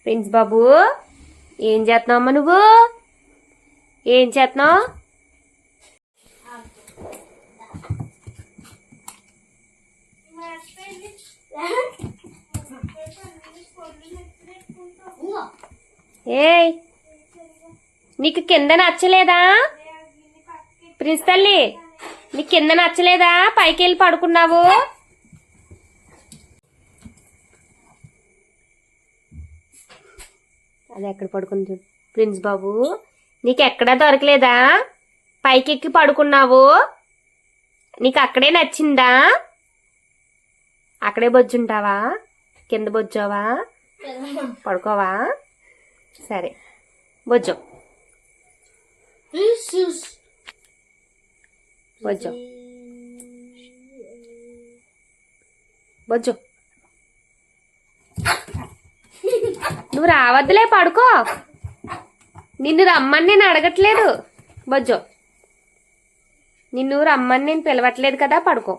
Prince బాబు ఏం చేస్తున్నావు అమ్మ నువ్వు? ఏం చేస్తున్నావు? ఏయ్ నీకు కింద నచ్చలేదా ప్రిన్స్ తల్లి? నీకు కింద నచ్చలేదా? పైకి వెళ్ళి పడుకున్నావు. అది ఎక్కడ పడుకుంది ప్రిన్స్ బాబు? నీకు ఎక్కడా దొరకలేదా? పైకి ఎక్కి పడుకున్నావు. నీకు అక్కడే నచ్చిందా? అక్కడే బొజ్జుంటావా? కింద బొజ్జావా? పడుకోవా? సరే బొజ్జో బొజ్జో బొజ్జో. నువ్వు రావద్దులే, పడుకో. నిన్ను రమ్మని నేను అడగట్లేదు బొజ్జో. నిన్ను రమ్మని నేను పిలవట్లేదు కదా, పడుకో.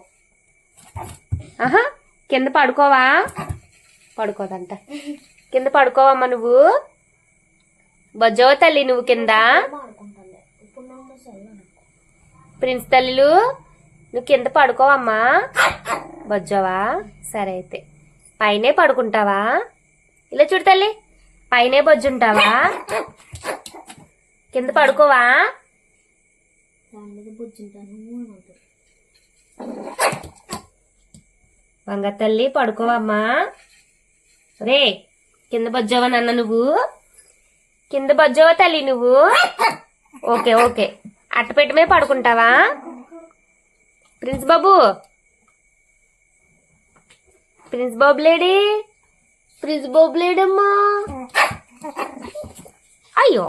ఆహా కింద పడుకోవా? పడుకోదంట. కింద పడుకోవమ్మా నువ్వు. బొజ్జవ తల్లి నువ్వు కింద. ప్రిన్స్ తల్లిలు నువ్వు కింద పడుకోవమ్మా. బొజ్జవా? సరే అయితే పైనే పడుకుంటావా? ఇలా చూడు తల్లి, పైనే బొజ్జుంటావా? కింద పడుకోవా? వంగ తల్లి పడుకోవమ్మా. రే కింద బొజ్జవా నాన్న నువ్వు? కింద బొజ్జవా తల్లి నువ్వు? ఓకే ఓకే అట్టపెట్టమే పడుకుంటావా? ప్రిన్స్ బాబు, ప్రిన్స్ బాబు లేడీ? ప్రిన్స్ బాబు లేడమ్మా.